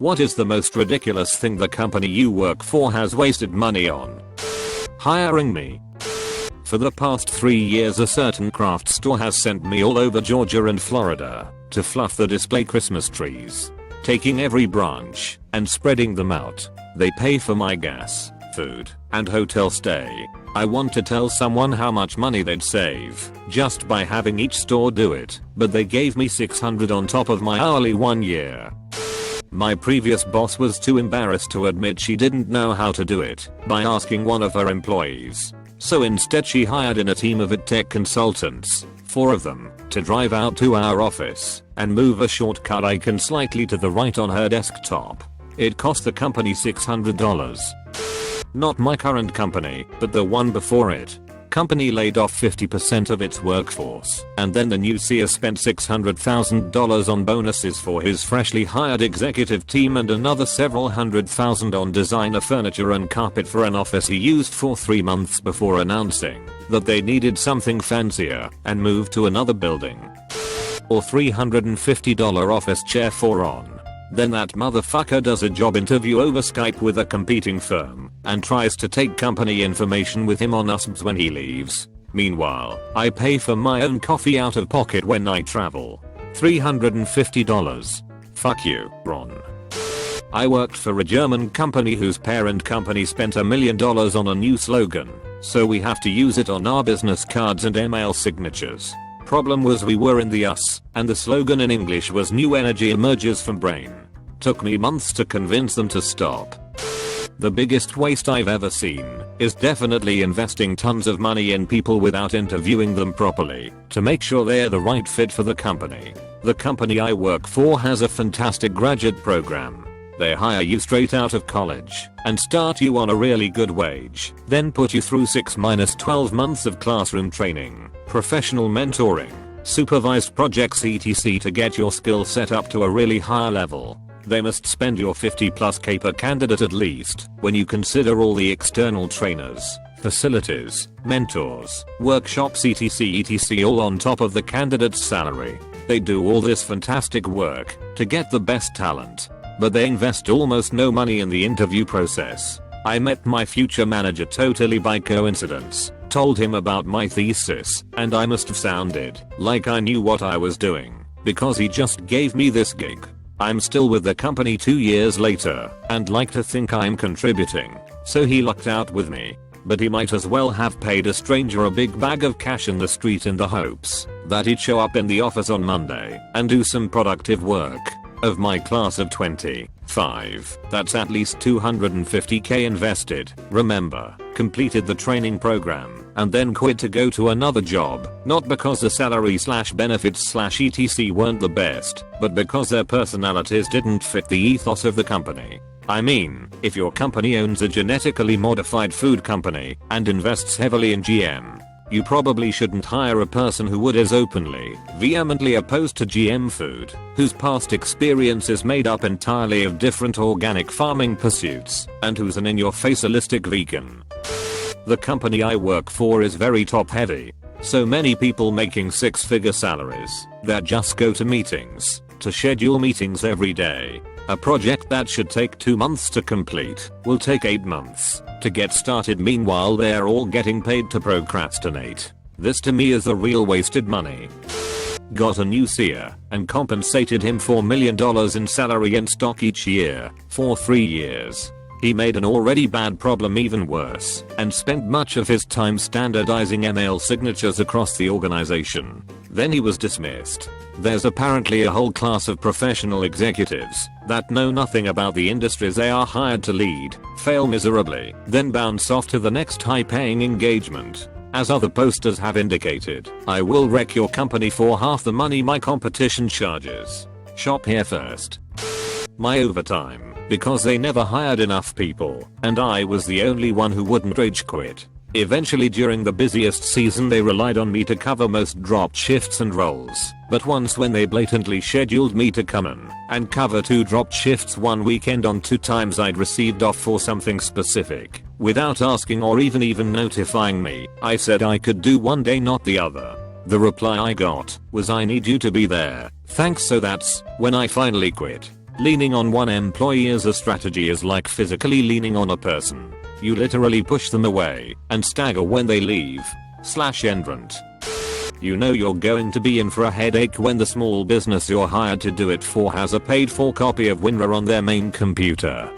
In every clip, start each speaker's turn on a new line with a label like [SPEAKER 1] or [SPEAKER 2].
[SPEAKER 1] What is the most ridiculous thing the company you work for has wasted money on? Hiring me. For the past 3 years a certain craft store has sent me all over Georgia and Florida to fluff the display Christmas trees. Taking every branch and spreading them out. They pay for my gas, food, and hotel stay. I want to tell someone how much money they'd save just by having each store do it, but they gave me $600 on top of my hourly 1 year. My previous boss was too embarrassed to admit she didn't know how to do it by asking one of her employees. So instead she hired in a team of tech consultants, 4 of them, to drive out to our office and move a shortcut icon slightly to the right on her desktop. It cost the company $600. Not my current company, but the one before it. Company laid off 50% of its workforce, and then the new CEO spent $600,000 on bonuses for his freshly hired executive team and another several $100,000 on designer furniture and carpet for an office he used for 3 months before announcing that they needed something fancier and moved to another building. Or $350 office chair for Ron. Then that motherfucker does a job interview over Skype with a competing firm and tries to take company information with him on us when he leaves. Meanwhile, I pay for my own coffee out of pocket when I travel. $350. Fuck you, Ron. I worked for a German company whose parent company spent $1 million on a new slogan, so we have to use it on our business cards and email signatures. Problem was we were in the US, and the slogan in English was "New energy emerges from brain." Took me months to convince them to stop. The biggest waste I've ever seen is definitely investing tons of money in people without interviewing them properly to make sure they're the right fit for the company. The company I work for has a fantastic graduate program. They hire you straight out of college and start you on a really good wage, then put you through 6-12 months of classroom training, professional mentoring, supervised projects etc. to get your skill set up to a really high level. They must spend your 50+ per candidate at least when you consider all the external trainers, facilities, mentors, workshops etc. all on top of the candidate's salary. They do all this fantastic work to get the best talent, but they invest almost no money in the interview process. I met my future manager totally by coincidence, told him about my thesis, and I must have sounded like I knew what I was doing because he just gave me this gig. I'm still with the company 2 years later and like to think I'm contributing, so he lucked out with me. But he might as well have paid a stranger a big bag of cash in the street in the hopes that he'd show up in the office on Monday and do some productive work. Of my class of 25, that's at least $250k invested. Remember, completed the training program and then quit to go to another job, not because the salary/benefits/etc weren't the best, but because their personalities didn't fit the ethos of the company. I mean, if your company owns a genetically modified food company and invests heavily in GM, you probably shouldn't hire a person who is openly, vehemently opposed to GM food, whose past experience is made up entirely of different organic farming pursuits, and who's an in-your-face holistic vegan. The company I work for is very top-heavy. So many people making 6-figure salaries that just go to meetings, to schedule meetings every day. A project that should take 2 months to complete will take 8 months to get started. Meanwhile they're all getting paid to procrastinate. This to me is a real wasted money. Got a new CEO and compensated him $4 million in salary and stock each year for 3 years. He made an already bad problem even worse and spent much of his time standardizing email signatures across the organization. Then he was dismissed. There's apparently a whole class of professional executives that know nothing about the industries they are hired to lead, fail miserably, then bounce off to the next high-paying engagement. As other posters have indicated, I will wreck your company for half the money my competition charges. Shop here first. My overtime, because they never hired enough people, and I was the only one who wouldn't rage quit. Eventually during the busiest season they relied on me to cover most dropped shifts and roles, but once when they blatantly scheduled me to come in and cover 2 dropped shifts one weekend on 2 times I'd received off for something specific, without asking or even notifying me, I said I could do one day not the other. The reply I got was, "I need you to be there, thanks." So that's when I finally quit. Leaning on one employee as a strategy is like physically leaning on a person. You literally push them away and stagger when they leave. /endrant. You know you're going to be in for a headache when the small business you're hired to do it for has a paid for copy of WinRAR on their main computer.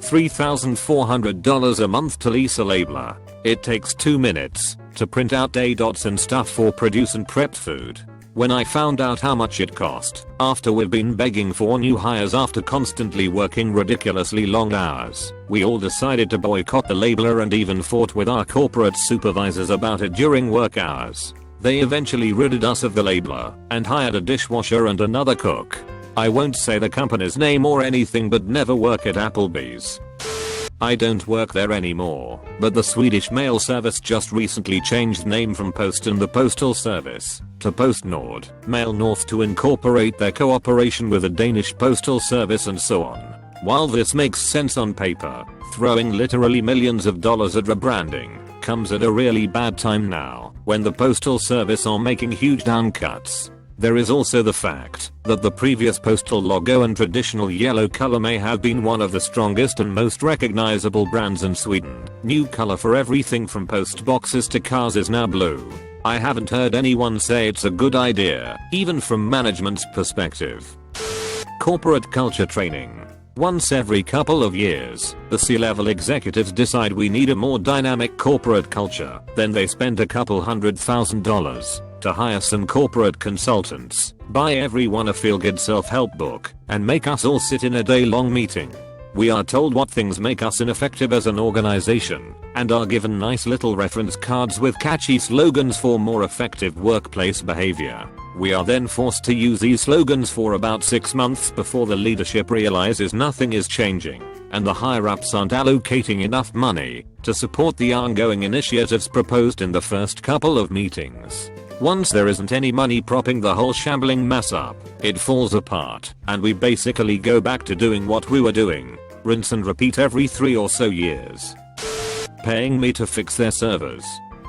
[SPEAKER 1] $3,400 a month to lease a labeler. It takes 2 minutes to print out day dots and stuff for produce and prepped food. When I found out how much it cost, after we've been begging for new hires after constantly working ridiculously long hours, we all decided to boycott the labeler and even fought with our corporate supervisors about it during work hours. They eventually ridded us of the labeler and hired a dishwasher and another cook. I won't say the company's name or anything, but never work at Applebee's. I don't work there anymore, but the Swedish mail service just recently changed name from Post and the Postal Service to PostNord Mail North to incorporate their cooperation with the Danish Postal Service and so on. While this makes sense on paper, throwing literally millions of dollars at rebranding comes at a really bad time now when the Postal Service are making huge downcuts. There is also the fact that the previous postal logo and traditional yellow color may have been one of the strongest and most recognizable brands in Sweden. New color for everything from post boxes to cars is now blue. I haven't heard anyone say it's a good idea, even from management's perspective. Corporate culture training. Once every couple of years, the C-level executives decide we need a more dynamic corporate culture. Then they spend a couple $100,000 to hire some corporate consultants, buy everyone a feel-good self-help book, and make us all sit in a day-long meeting. We are told what things make us ineffective as an organization, and are given nice little reference cards with catchy slogans for more effective workplace behavior. We are then forced to use these slogans for about 6 months before the leadership realizes nothing is changing, and the higher-ups aren't allocating enough money to support the ongoing initiatives proposed in the first couple of meetings. Once there isn't any money propping the whole shambling mess up, it falls apart, and we basically go back to doing what we were doing. Rinse and repeat every 3 or so years. Paying me to fix their servers.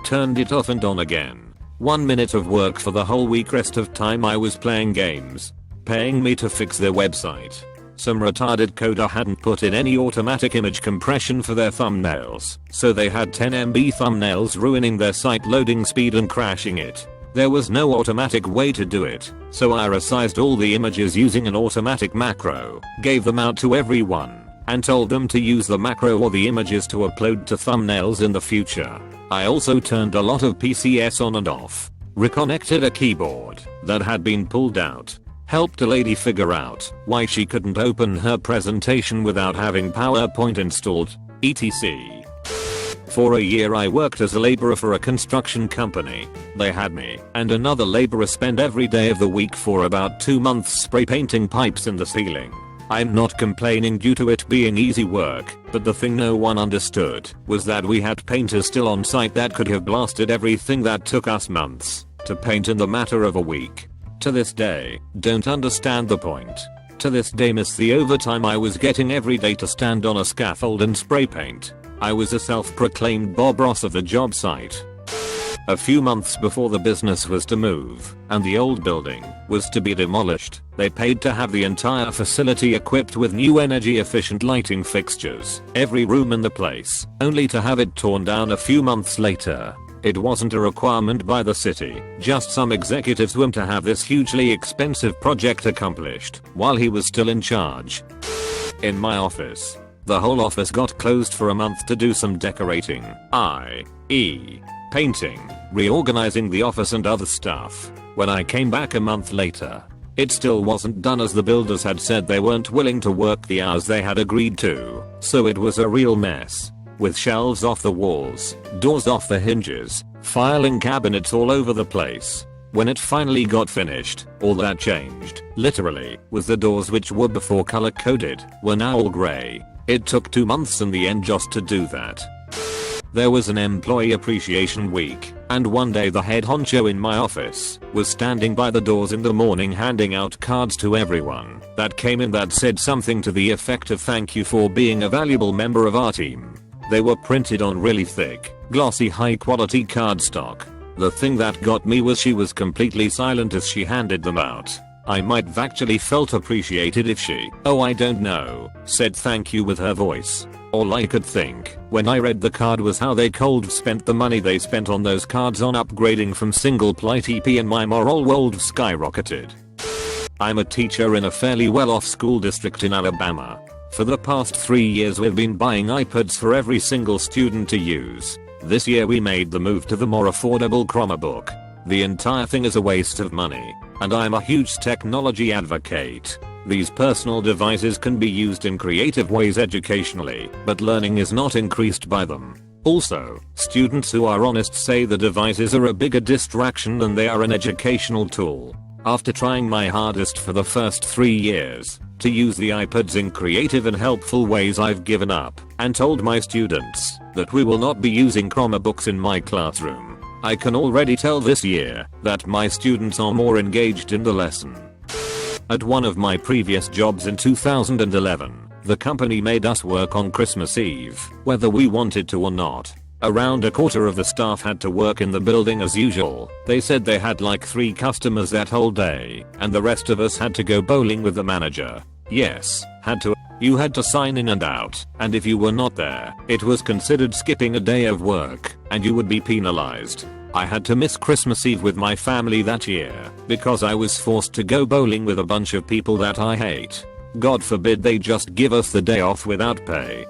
[SPEAKER 1] Turned it off and on again. 1 minute of work for the whole week, rest of time I was playing games. Paying me to fix their website. Some retarded coder hadn't put in any automatic image compression for their thumbnails, so they had 10 MB thumbnails, ruining their site loading speed and crashing it. There was no automatic way to do it, so I resized all the images using an automatic macro, gave them out to everyone, and told them to use the macro or the images to upload to thumbnails in the future. I also turned a lot of PCS on and off, reconnected a keyboard that had been pulled out, helped a lady figure out why she couldn't open her presentation without having PowerPoint installed, etc. For a year I worked as a laborer for a construction company. They had me and another laborer spend every day of the week for about 2 months spray painting pipes in the ceiling. I'm not complaining due to it being easy work, but the thing no one understood was that we had painters still on site that could have blasted everything that took us months to paint in the matter of a week. To this day, don't understand the point. To this day miss the overtime I was getting every day to stand on a scaffold and spray paint. I was a self-proclaimed Bob Ross of the job site. A few months before the business was to move, and the old building was to be demolished, they paid to have the entire facility equipped with new energy-efficient lighting fixtures, every room in the place, only to have it torn down a few months later. It wasn't a requirement by the city, just some executives wanted to have this hugely expensive project accomplished while he was still in charge. In my office, the whole office got closed for a month to do some decorating, i.e. painting, reorganizing the office and other stuff. When I came back a month later, it still wasn't done as the builders had said they weren't willing to work the hours they had agreed to, so it was a real mess. With shelves off the walls, doors off the hinges, filing cabinets all over the place. When it finally got finished, all that changed, literally, was the doors, which were before color coded, were now all grey. It took 2 months in the end just to do that. There was an employee appreciation week, and one day the head honcho in my office was standing by the doors in the morning handing out cards to everyone that came in that said something to the effect of "Thank you for being a valuable member of our team." They were printed on really thick, glossy, high quality cardstock. The thing that got me was she was completely silent as she handed them out. I might have actually felt appreciated if she, oh I don't know, said thank you with her voice. All I could think when I read the card was how they cold spent the money they spent on those cards on upgrading from single ply TP, and my moral world skyrocketed. I'm a teacher in a fairly well-off school district in Alabama. For the past 3 years we've been buying iPads for every single student to use. This year we made the move to the more affordable Chromebook. The entire thing is a waste of money, and I'm a huge technology advocate. These personal devices can be used in creative ways educationally, but learning is not increased by them. Also, students who are honest say the devices are a bigger distraction than they are an educational tool. After trying my hardest for the first 3 years to use the iPads in creative and helpful ways, I've given up and told my students that we will not be using Chromebooks in my classroom. I can already tell this year that my students are more engaged in the lesson. At one of my previous jobs in 2011, the company made us work on Christmas Eve, whether we wanted to or not. Around a quarter of the staff had to work in the building as usual. They said they had like 3 customers that whole day, and the rest of us had to go bowling with the manager. Yes, had to. You had to sign in and out, and if you were not there, it was considered skipping a day of work, and you would be penalized. I had to miss Christmas Eve with my family that year because I was forced to go bowling with a bunch of people that I hate. God forbid they just give us the day off without pay.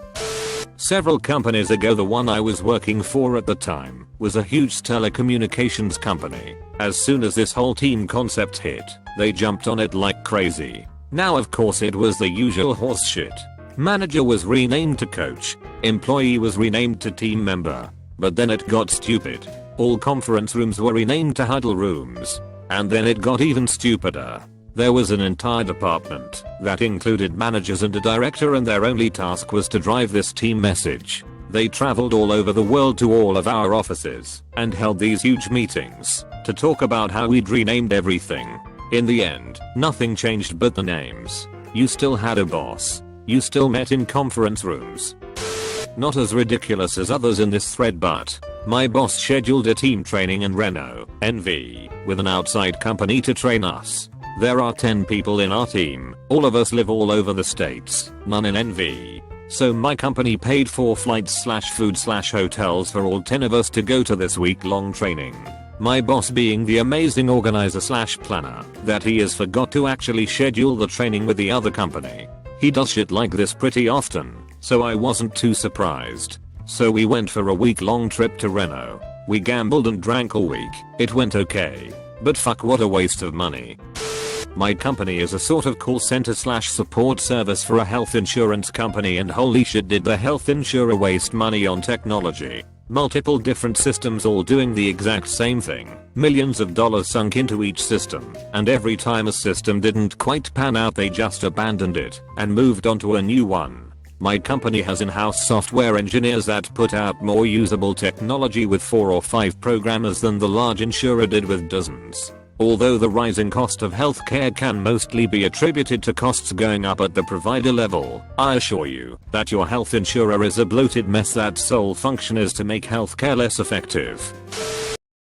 [SPEAKER 1] Several companies ago, the one I was working for at the time was a huge telecommunications company. As soon as this whole team concept hit, they jumped on it like crazy. Now of course it was the usual horse shit. Manager was renamed to coach, employee was renamed to team member. But then it got stupid. All conference rooms were renamed to huddle rooms. And then it got even stupider. There was an entire department that included managers and a director, and their only task was to drive this team message. They traveled all over the world to all of our offices and held these huge meetings to talk about how we'd renamed everything. In the end, nothing changed but the names. You still had a boss. You still met in conference rooms. Not as ridiculous as others in this thread, but my boss scheduled a team training in Reno, NV, with an outside company to train us. There are 10 people in our team, all of us live all over the states, none in NV. So my company paid for flights/food/hotels for all 10 of us to go to this week-long training. My boss, being the amazing organizer/planner that he is, forgot to actually schedule the training with the other company. He does shit like this pretty often, so I wasn't too surprised. So we went for a week-long trip to Reno. We gambled and drank all week. It went okay. But fuck, what a waste of money. My company is a sort of call center/support service for a health insurance company, and holy shit did the health insurer waste money on technology. Multiple different systems all doing the exact same thing. Millions of dollars sunk into each system, and every time a system didn't quite pan out they just abandoned it and moved on to a new one. My company has in-house software engineers that put out more usable technology with 4 or 5 programmers than the large insurer did with dozens. Although the rising cost of healthcare can mostly be attributed to costs going up at the provider level, I assure you that your health insurer is a bloated mess that's sole function is to make healthcare less effective.